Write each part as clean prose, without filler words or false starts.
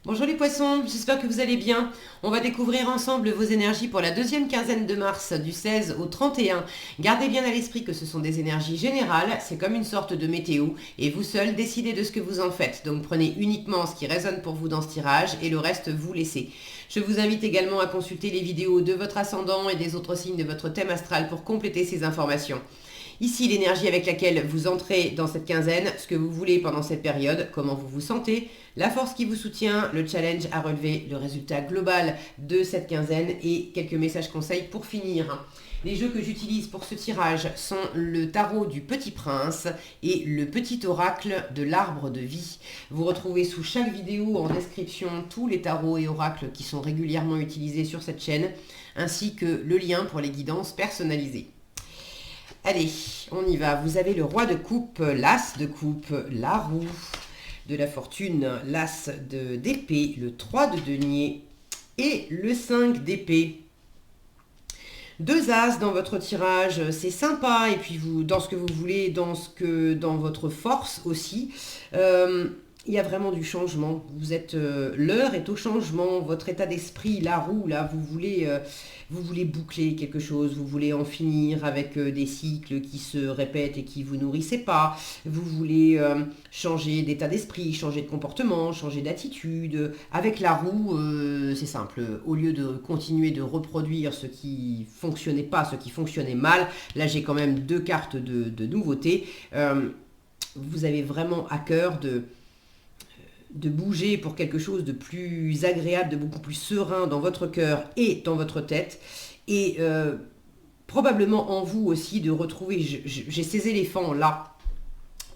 Bonjour les poissons, j'espère que vous allez bien. On va découvrir ensemble vos énergies pour la deuxième quinzaine de mars du 16 au 31. Gardez bien à l'esprit que ce sont des énergies générales, c'est comme une sorte de météo et vous seul décidez de ce que vous en faites. Donc prenez uniquement ce qui résonne pour vous dans ce tirage et le reste vous laissez. Je vous invite également à consulter les vidéos de votre ascendant et des autres signes de votre thème astral pour compléter ces informations. Ici, l'énergie avec laquelle vous entrez dans cette quinzaine, ce que vous voulez pendant cette période, comment vous vous sentez, la force qui vous soutient, le challenge à relever, le résultat global de cette quinzaine et quelques messages conseils pour finir. Les jeux que j'utilise pour ce tirage sont le tarot du Petit Prince et le petit oracle de l'arbre de vie. Vous retrouvez sous chaque vidéo en description tous les tarots et oracles qui sont régulièrement utilisés sur cette chaîne, ainsi que le lien pour les guidances personnalisées. Allez, on y va. Vous avez le roi de coupe, l'as de coupe, la roue de la fortune, l'as d'épée, le 3 de denier et le 5 d'épée. Deux as dans votre tirage, c'est sympa. Et puis vous, dans ce que vous voulez, dans votre force aussi. Il y a vraiment du changement. L'heure est au changement. Votre état d'esprit, la roue, là, vous voulez boucler quelque chose. Vous voulez en finir avec des cycles qui se répètent et qui vous nourrissaient pas. Vous voulez changer d'état d'esprit, changer de comportement, changer d'attitude. Avec la roue, c'est simple. Au lieu de continuer de reproduire ce qui fonctionnait pas, ce qui fonctionnait mal, là j'ai quand même deux cartes de nouveautés. Vous avez vraiment à cœur de bouger pour quelque chose de plus agréable, de beaucoup plus serein dans votre cœur et dans votre tête. Et probablement en vous aussi de retrouver, j'ai ces éléphants là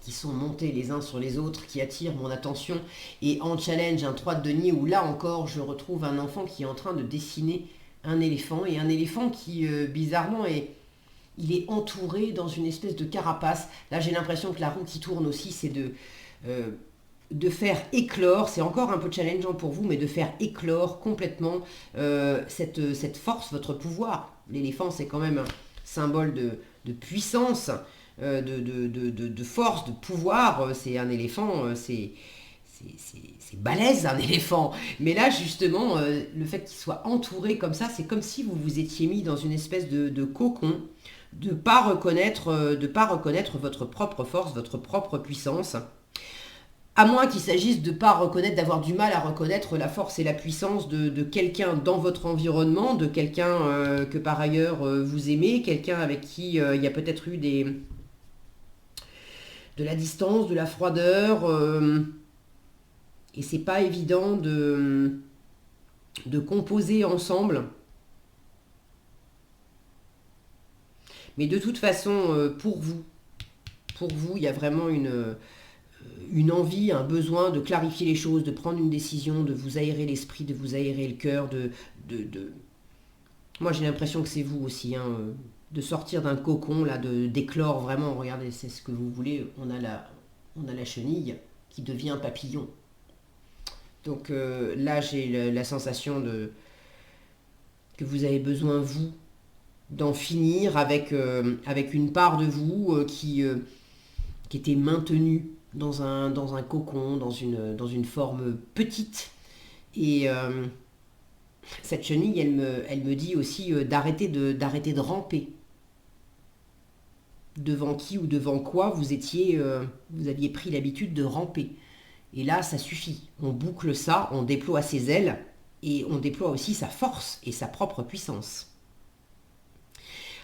qui sont montés les uns sur les autres, qui attirent mon attention. Et en challenge, un 3 de denier où là encore, je retrouve un enfant qui est en train de dessiner un éléphant. Et un éléphant qui, bizarrement, il est entouré dans une espèce de carapace. Là, j'ai l'impression que la roue qui tourne aussi, c'est de faire éclore, c'est encore un peu challengeant pour vous, mais de faire éclore complètement cette force, votre pouvoir. L'éléphant, c'est quand même un symbole de puissance, de force, de pouvoir. C'est un éléphant, c'est balèze un éléphant. Mais là, justement, le fait qu'il soit entouré comme ça, c'est comme si vous vous étiez mis dans une espèce de cocon, de pas reconnaître votre propre force, votre propre puissance. À moins qu'il s'agisse de ne pas reconnaître, d'avoir du mal à reconnaître la force et la puissance de quelqu'un dans votre environnement, de quelqu'un que par ailleurs vous aimez, quelqu'un avec qui il y a peut-être eu de la distance, de la froideur, et c'est pas évident de composer ensemble. Mais de toute façon, pour vous, il y a vraiment une envie, un besoin de clarifier les choses, de prendre une décision, de vous aérer l'esprit, de vous aérer le cœur, Moi j'ai l'impression que c'est vous aussi, hein, de sortir d'un cocon, là, d'éclore vraiment. Regardez, c'est ce que vous voulez. On a la chenille qui devient papillon. Donc là j'ai la sensation que vous avez besoin, vous, d'en finir avec une part de vous qui était maintenue dans un cocon, dans une forme petite. Et cette chenille, elle me dit aussi d'arrêter de ramper. Devant qui ou devant quoi vous aviez pris l'habitude de ramper. Et là, ça suffit. On boucle ça, on déploie ses ailes et on déploie aussi sa force et sa propre puissance.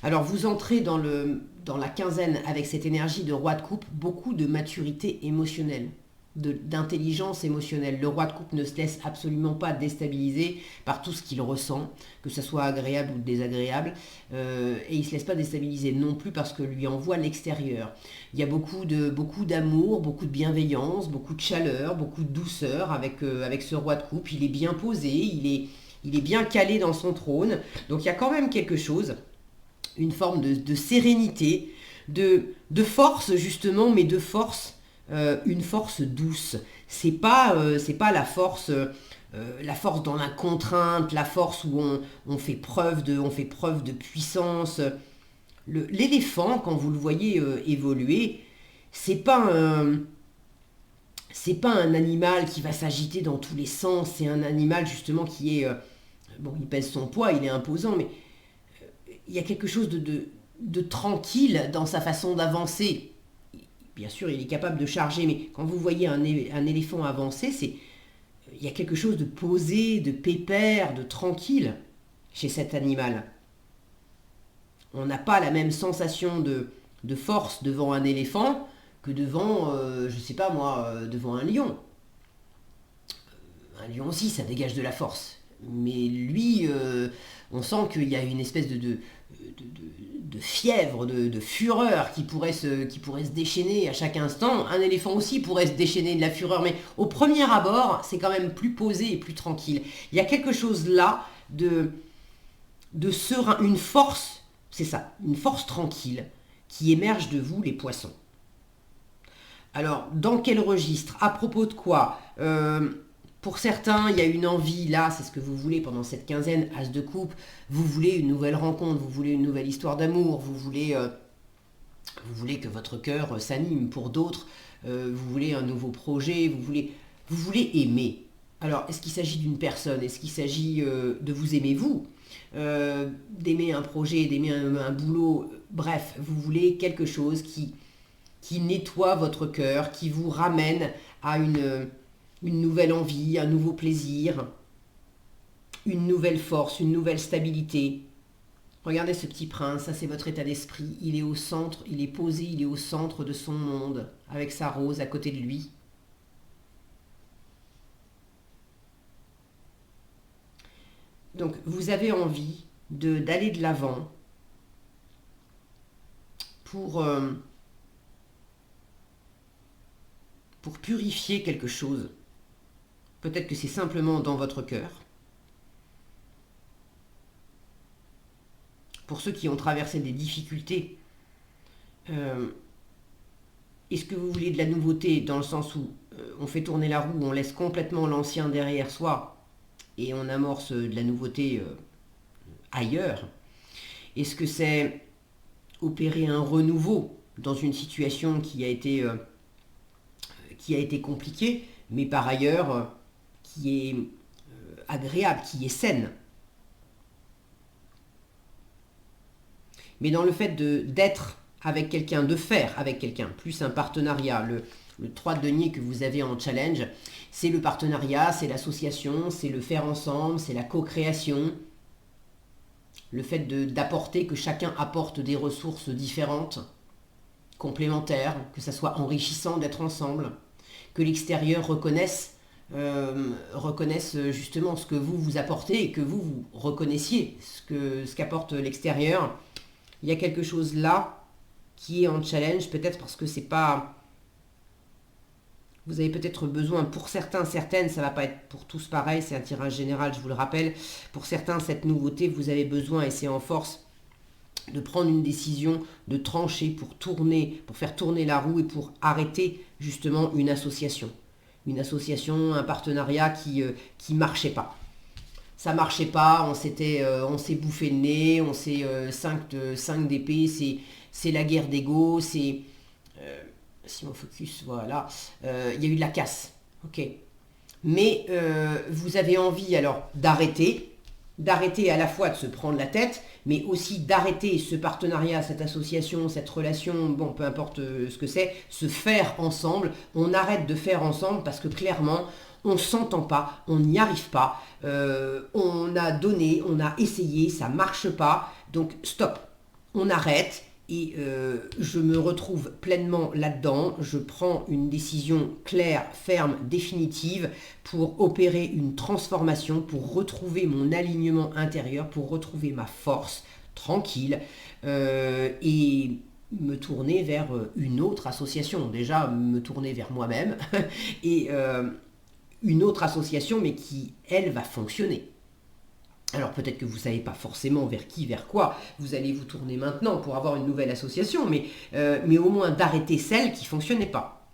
Alors vous entrez dans la quinzaine avec cette énergie de roi de coupe, beaucoup de maturité émotionnelle, d'intelligence émotionnelle. Le roi de coupe ne se laisse absolument pas déstabiliser par tout ce qu'il ressent, que ce soit agréable ou désagréable, et il ne se laisse pas déstabiliser non plus parce que lui envoie l'extérieur. Il y a beaucoup d'amour, beaucoup de bienveillance, beaucoup de chaleur, beaucoup de douceur avec ce roi de coupe. Il est bien posé, il est bien calé dans son trône, donc il y a quand même quelque chose, une forme de sérénité, de force justement, mais de force, une force douce. C'est pas la force dans la contrainte, la force où on fait preuve de puissance. L'éléphant, quand vous le voyez évoluer, c'est pas c'est pas un animal qui va s'agiter dans tous les sens, c'est un animal justement qui est... bon, il pèse son poids, il est imposant, mais il y a quelque chose de tranquille dans sa façon d'avancer. Bien sûr, il est capable de charger, mais quand vous voyez un éléphant avancer, il y a quelque chose de posé, de pépère, de tranquille chez cet animal. On n'a pas la même sensation de force devant un éléphant que devant, je sais pas moi, devant un lion. Un lion aussi, ça dégage de la force. Mais lui, on sent qu'il y a une espèce de fièvre, de fureur qui pourrait se déchaîner à chaque instant. Un éléphant aussi pourrait se déchaîner de la fureur, mais au premier abord, c'est quand même plus posé et plus tranquille. Il y a quelque chose là de serein, une force, c'est ça, une force tranquille qui émerge de vous, les poissons. Alors, dans quel registre? À propos de quoi? Pour certains, il y a une envie, là, c'est ce que vous voulez pendant cette quinzaine, as de coupe, vous voulez une nouvelle rencontre, vous voulez une nouvelle histoire d'amour, vous voulez que votre cœur s'anime pour d'autres, vous voulez un nouveau projet, vous voulez aimer. Alors, est-ce qu'il s'agit d'une personne? Est-ce qu'il s'agit de vous aimer vous? D'aimer un projet, d'aimer un boulot? Bref, vous voulez quelque chose qui nettoie votre cœur, qui vous ramène à une nouvelle envie, un nouveau plaisir, une nouvelle force, une nouvelle stabilité. Regardez ce petit prince, ça c'est votre état d'esprit. Il est au centre, il est posé, il est au centre de son monde, avec sa rose à côté de lui. Donc vous avez envie d'aller de l'avant pour purifier quelque chose. Peut-être que c'est simplement dans votre cœur. Pour ceux qui ont traversé des difficultés, est-ce que vous voulez de la nouveauté dans le sens où on fait tourner la roue, on laisse complètement l'ancien derrière soi et on amorce de la nouveauté ailleurs? Est-ce que c'est opérer un renouveau dans une situation qui a été compliquée, mais par ailleurs qui est agréable, qui est saine? Mais dans le fait d'être avec quelqu'un, de faire avec quelqu'un, plus un partenariat, le 3 de denier que vous avez en challenge, c'est le partenariat, c'est l'association, c'est le faire ensemble, c'est la co-création, le fait d'apporter, que chacun apporte des ressources différentes, complémentaires, que ça soit enrichissant d'être ensemble, que l'extérieur reconnaisse justement ce que vous apportez et que vous reconnaissiez ce qu'apporte l'extérieur. Il y a quelque chose là qui est en challenge, peut-être parce que c'est pas... Vous avez peut-être besoin, pour certains, certaines, ça ne va pas être pour tous pareil, c'est un tirage général, je vous le rappelle. Pour certains, cette nouveauté, vous avez besoin, et c'est en force, de prendre une décision, de trancher pour faire tourner la roue et pour arrêter justement une association. Une association, un partenariat qui marchait pas. Ça marchait pas, on s'est bouffé le nez, on s'est 5 d'épée, c'est la guerre d'ego, c'est... si on focus, voilà, il y a eu de la casse, ok. Mais vous avez envie alors d'arrêter à la fois de se prendre la tête, mais aussi d'arrêter ce partenariat, cette association, cette relation, bon, peu importe ce que c'est, se faire ensemble. On arrête de faire ensemble parce que clairement, on ne s'entend pas, on n'y arrive pas, on a donné, on a essayé, ça ne marche pas, donc stop, on arrête. Et je me retrouve pleinement là-dedans, je prends une décision claire, ferme, définitive pour opérer une transformation, pour retrouver mon alignement intérieur, pour retrouver ma force tranquille et me tourner vers une autre association. Déjà, me tourner vers moi-même et une autre association, mais qui, elle, va fonctionner. Alors peut-être que vous ne savez pas forcément vers qui, vers quoi vous allez vous tourner maintenant pour avoir une nouvelle association, mais au moins d'arrêter celle qui ne fonctionnait pas.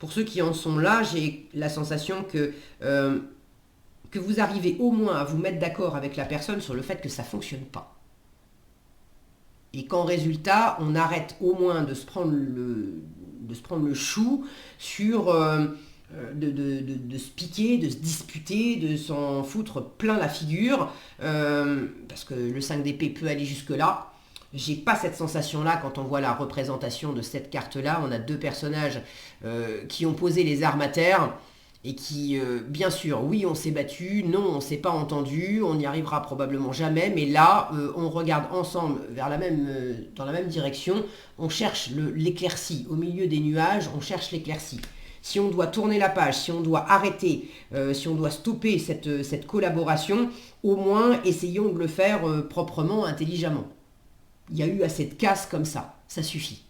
Pour ceux qui en sont là, j'ai la sensation que vous arrivez au moins à vous mettre d'accord avec la personne sur le fait que ça ne fonctionne pas. Et qu'en résultat, on arrête au moins de se prendre de se prendre le chou sur... de se piquer, de se disputer, de s'en foutre plein la figure, parce que le 5 d'épée peut aller jusque-là. J'ai pas cette sensation-là quand on voit la représentation de cette carte-là. On a deux personnages qui ont posé les armes à terre et qui, bien sûr, oui, on s'est battu, non, on s'est pas entendu, on n'y arrivera probablement jamais, mais là, on regarde ensemble vers dans la même direction, on cherche l'éclaircie. Au milieu des nuages, on cherche l'éclaircie. Si on doit tourner la page, si on doit arrêter, si on doit stopper cette collaboration, au moins essayons de le faire proprement, intelligemment. Il y a eu assez de casse comme ça suffit.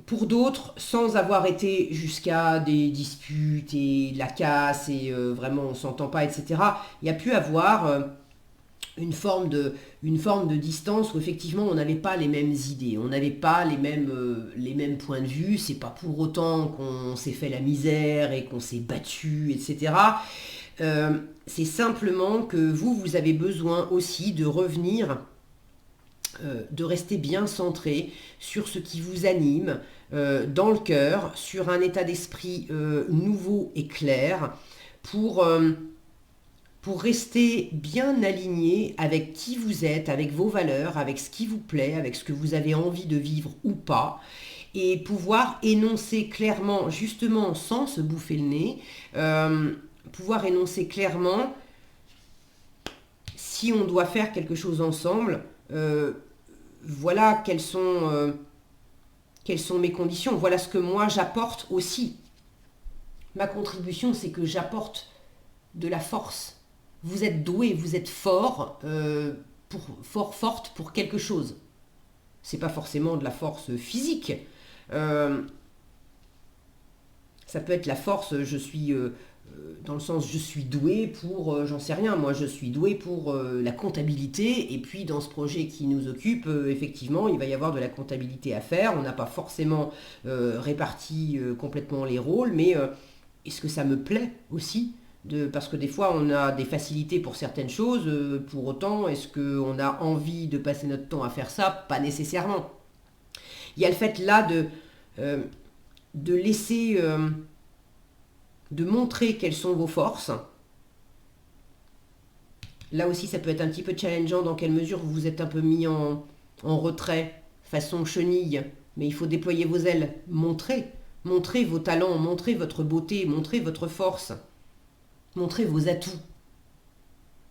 Pour d'autres, sans avoir été jusqu'à des disputes et de la casse et vraiment on s'entend pas, etc., il y a pu avoir une forme de distance où effectivement on n'avait pas les mêmes idées, on n'avait pas les mêmes points de vue. C'est pas pour autant qu'on s'est fait la misère et qu'on s'est battu, etc. C'est simplement que vous avez besoin aussi de revenir, de rester bien centré sur ce qui vous anime dans le cœur, sur un état d'esprit nouveau et clair pour rester bien aligné avec qui vous êtes, avec vos valeurs, avec ce qui vous plaît, avec ce que vous avez envie de vivre ou pas, et pouvoir énoncer clairement, justement sans se bouffer le nez, pouvoir énoncer clairement si on doit faire quelque chose ensemble, voilà quelles sont mes conditions, voilà ce que moi j'apporte aussi. Ma contribution, c'est que j'apporte de la force. Vous êtes doué, vous êtes fort, forte pour quelque chose. C'est pas forcément de la force physique. Ça peut être la force, je suis dans le sens je suis doué pour, j'en sais rien, moi je suis doué pour la comptabilité, et puis dans ce projet qui nous occupe, effectivement, il va y avoir de la comptabilité à faire. On n'a pas forcément réparti complètement les rôles, mais est-ce que ça me plaît aussi ? Parce que des fois on a des facilités pour certaines choses, pour autant est-ce qu'on a envie de passer notre temps à faire ça? Pas nécessairement. Il y a le fait là de laisser, de montrer quelles sont vos forces. Là aussi ça peut être un petit peu challengeant dans quelle mesure vous vous êtes un peu mis en retrait, façon chenille, mais il faut déployer vos ailes, montrez vos talents, montrez votre beauté, montrez votre force. Montrez vos atouts.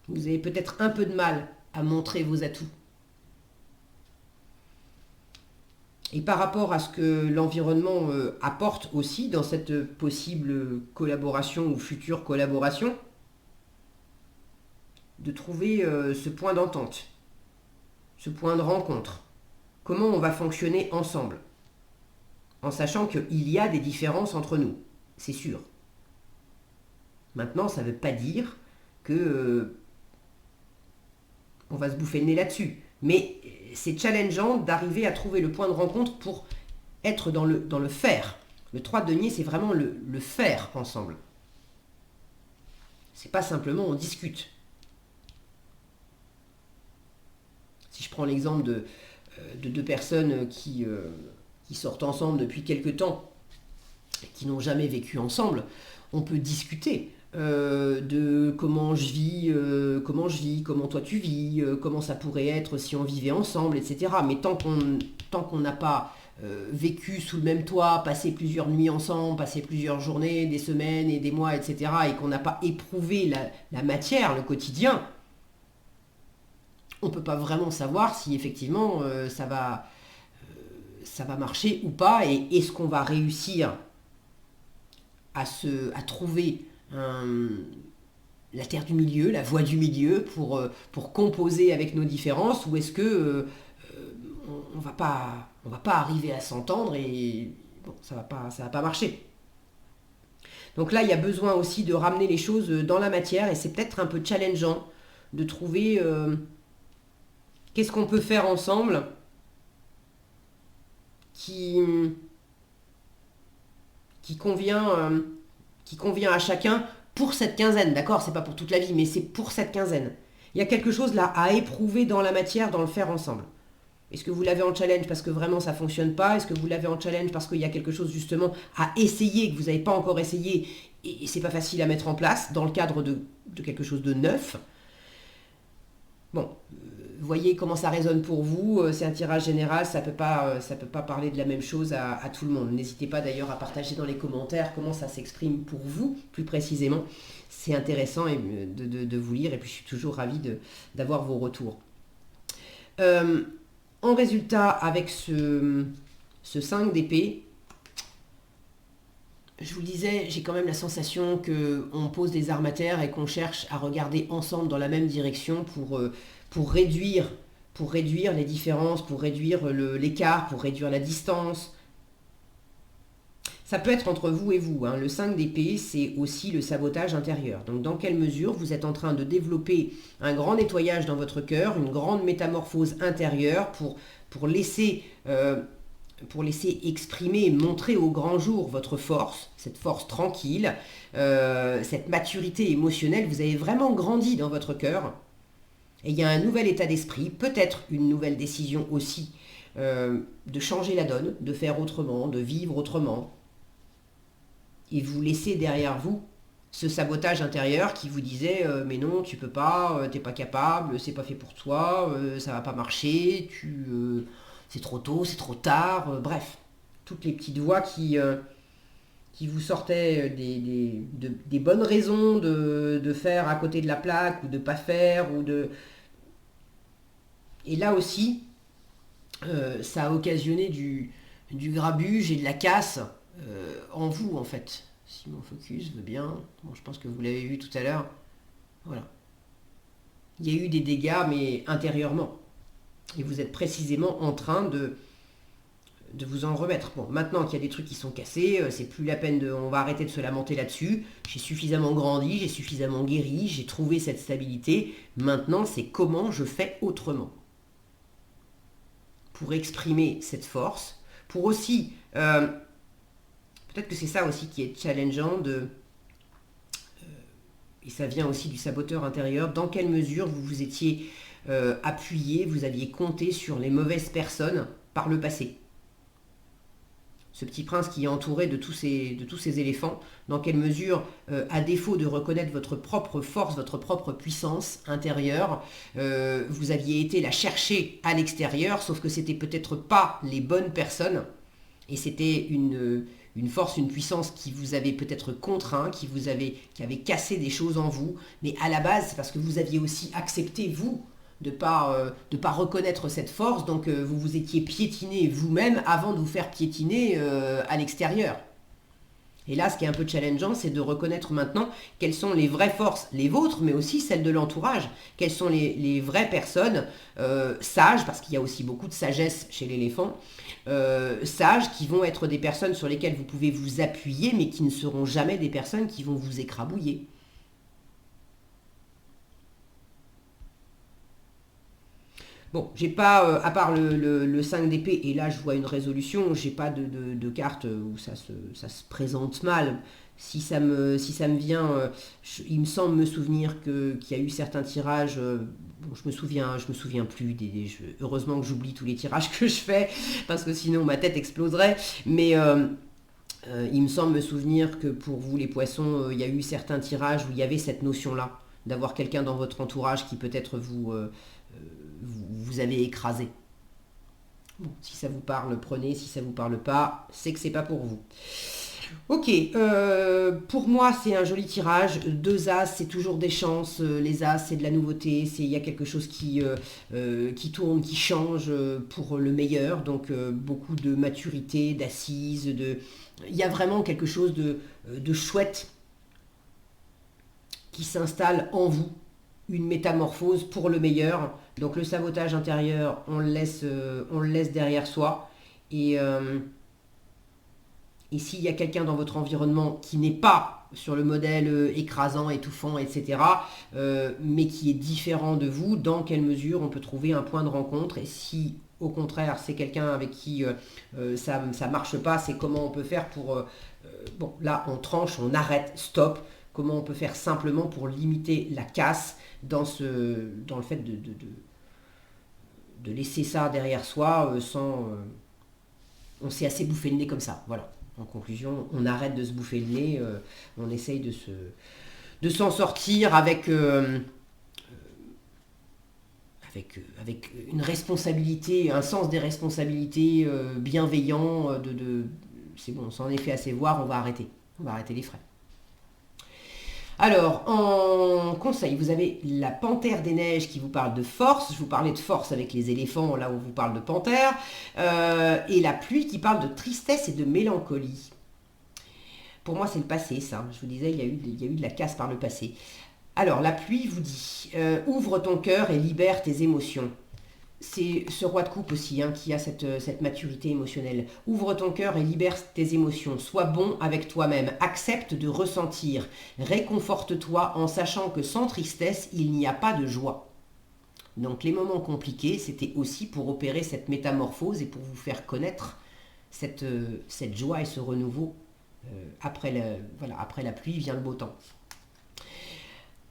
Vous avez peut-être un peu de mal à montrer vos atouts. Et par rapport à ce que l'environnement apporte aussi dans cette possible collaboration ou future collaboration, de trouver ce point d'entente, ce point de rencontre. Comment on va fonctionner ensemble, en sachant qu'il y a des différences entre nous, c'est sûr. Maintenant, ça ne veut pas dire que on va se bouffer le nez là-dessus. Mais c'est challengeant d'arriver à trouver le point de rencontre pour être dans le faire. Le 3 de denier, c'est vraiment le faire ensemble. C'est pas simplement on discute. Si je prends l'exemple de deux personnes qui sortent ensemble depuis quelque temps, qui n'ont jamais vécu ensemble, on peut discuter de comment je vis, comment toi tu vis, comment ça pourrait être si on vivait ensemble, etc. Mais tant qu'on n'a pas vécu sous le même toit, passé plusieurs nuits ensemble, passé plusieurs journées, des semaines et des mois, etc., et qu'on n'a pas éprouvé la matière, le quotidien, on ne peut pas vraiment savoir si effectivement ça va marcher ou pas, et est-ce qu'on va réussir à trouver la terre du milieu, la voie du milieu pour composer avec nos différences, ou est-ce que on va pas arriver à s'entendre et bon, ça va pas marcher. Donc là, il y a besoin aussi de ramener les choses dans la matière, et c'est peut-être un peu challengeant de trouver qu'est-ce qu'on peut faire ensemble qui convient à chacun pour cette quinzaine, d'accord? C'est pas pour toute la vie, mais c'est pour cette quinzaine. Il y a quelque chose là à éprouver dans la matière, dans le faire ensemble. Est-ce que vous l'avez en challenge parce que vraiment ça ne fonctionne pas? Est-ce que vous l'avez en challenge parce qu'il y a quelque chose justement à essayer que vous n'avez pas encore essayé et c'est pas facile à mettre en place dans le cadre de quelque chose de neuf? Bon, voyez comment ça résonne pour vous. C'est un tirage général, ça peut pas parler de la même chose à tout le monde. N'hésitez pas d'ailleurs à partager dans les commentaires comment ça s'exprime pour vous, plus précisément. C'est intéressant de vous lire et puis je suis toujours ravie d'avoir vos retours. En résultat, avec ce 5 d'épée, je vous le disais, j'ai quand même la sensation qu'on pose des armes à terre et qu'on cherche à regarder ensemble dans la même direction pour réduire les différences, pour réduire l'écart, pour réduire la distance. Ça peut être entre vous et vous. Le 5 d'épée, c'est aussi le sabotage intérieur. Donc dans quelle mesure vous êtes en train de développer un grand nettoyage dans votre cœur, une grande métamorphose intérieure pour laisser exprimer et montrer au grand jour votre force, cette force tranquille, cette maturité émotionnelle. Vous avez vraiment grandi dans votre cœur. Et il y a un nouvel état d'esprit, peut-être une nouvelle décision aussi, de changer la donne, de faire autrement, de vivre autrement. Et vous laissez derrière vous ce sabotage intérieur qui vous disait mais non, tu peux pas, t'es pas capable, c'est pas fait pour toi, ça va pas marcher, c'est trop tôt, c'est trop tard, bref. Toutes les petites voix qui vous sortaient des bonnes raisons de faire à côté de la plaque ou de pas faire. Et là aussi, ça a occasionné du grabuge et de la casse en vous en fait. Si mon focus veut bien, bon, je pense que vous l'avez vu tout à l'heure, voilà. Il y a eu des dégâts mais intérieurement. Et vous êtes précisément en train de vous en remettre. Bon, maintenant qu'il y a des trucs qui sont cassés, c'est plus la peine on va arrêter de se lamenter là-dessus. J'ai suffisamment grandi, j'ai suffisamment guéri, j'ai trouvé cette stabilité. Maintenant, c'est comment je fais autrement. Pour exprimer cette force, pour aussi... peut-être que c'est ça aussi qui est challengeant et ça vient aussi du saboteur intérieur. Dans quelle mesure vous vous étiez appuyé, vous aviez compté sur les mauvaises personnes par le passé. Ce petit prince qui est entouré de tous ces éléphants, dans quelle mesure, à défaut de reconnaître votre propre force, votre propre puissance intérieure, vous aviez été la chercher à l'extérieur, sauf que c'était peut-être pas les bonnes personnes, et c'était une force, une puissance qui vous avait peut-être contraint, qui avait cassé des choses en vous, mais à la base, c'est parce que vous aviez aussi accepté, vous, de pas reconnaître cette force, donc vous vous étiez piétiné vous-même avant de vous faire piétiner à l'extérieur. Et là, ce qui est un peu challengeant, c'est de reconnaître maintenant quelles sont les vraies forces, les vôtres, mais aussi celles de l'entourage. Quelles sont les vraies personnes sages, parce qu'il y a aussi beaucoup de sagesse chez l'éléphant, sages qui vont être des personnes sur lesquelles vous pouvez vous appuyer, mais qui ne seront jamais des personnes qui vont vous écrabouiller. Bon, j'ai pas, à part le 5 d'épée, et là je vois une résolution, j'ai pas de carte où ça se présente mal. Si ça me vient, il me semble me souvenir qu'il y a eu certains tirages, bon, je me souviens plus, heureusement que j'oublie tous les tirages que je fais, parce que sinon ma tête exploserait, mais il me semble me souvenir que pour vous les poissons, il y a eu certains tirages où il y avait cette notion-là, d'avoir quelqu'un dans votre entourage qui peut-être vous avez écrasé. Bon, si ça vous parle, prenez. Si ça vous parle pas, c'est que c'est pas pour vous. Ok, pour moi c'est un joli tirage. 2 as, c'est toujours des chances. Les as, c'est de la nouveauté. Il y a quelque chose qui tourne, qui change pour le meilleur. Donc beaucoup de maturité, d'assises. Il y a vraiment quelque chose de chouette qui s'installe en vous. Une métamorphose pour le meilleur. Donc le sabotage intérieur, on le laisse derrière soi. Et s'il y a quelqu'un dans votre environnement qui n'est pas sur le modèle écrasant, étouffant, etc., mais qui est différent de vous, dans quelle mesure on peut trouver un point de rencontre. Et si au contraire c'est quelqu'un avec qui ça ne marche pas, c'est comment on peut faire pour... bon, là on tranche, on arrête, stop. Comment on peut faire simplement pour limiter la casse dans le fait de laisser ça derrière soi sans... on s'est assez bouffé le nez comme ça, voilà. En conclusion, on arrête de se bouffer le nez, on essaye de s'en sortir avec une responsabilité, un sens des responsabilités bienveillant, c'est bon, on s'en est fait assez voir, on va arrêter les frais. Alors, en conseil, vous avez la panthère des neiges qui vous parle de force. Je vous parlais de force avec les éléphants, là où on vous parle de panthère. Et la pluie qui parle de tristesse et de mélancolie. Pour moi, c'est le passé, ça. Je vous disais, il y a eu de la casse par le passé. Alors, la pluie vous dit, ouvre ton cœur et libère tes émotions. C'est ce roi de coupe aussi qui a cette maturité émotionnelle. Ouvre ton cœur et libère tes émotions. Sois bon avec toi-même. Accepte de ressentir. Réconforte-toi en sachant que sans tristesse, il n'y a pas de joie. Donc les moments compliqués, c'était aussi pour opérer cette métamorphose et pour vous faire connaître cette joie et ce renouveau. Après la pluie vient le beau temps.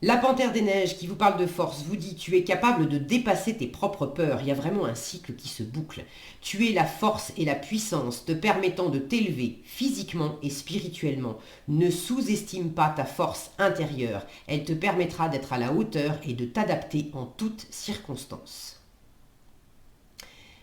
La panthère des neiges qui vous parle de force vous dit tu es capable de dépasser tes propres peurs. Il y a vraiment un cycle qui se boucle. Tu es la force et la puissance te permettant de t'élever physiquement et spirituellement. Ne sous-estime pas ta force intérieure. Elle te permettra d'être à la hauteur et de t'adapter en toutes circonstances.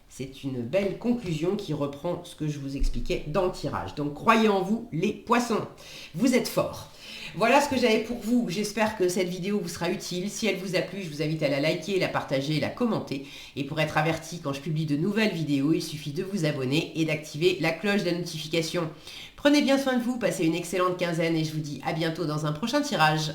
C'est une belle conclusion qui reprend ce que je vous expliquais dans le tirage. Donc croyez en vous les poissons. Vous êtes forts. Voilà ce que j'avais pour vous. J'espère que cette vidéo vous sera utile. Si elle vous a plu, je vous invite à la liker, la partager et la commenter. Et pour être averti quand je publie de nouvelles vidéos, il suffit de vous abonner et d'activer la cloche de notification. Prenez bien soin de vous, passez une excellente quinzaine et je vous dis à bientôt dans un prochain tirage.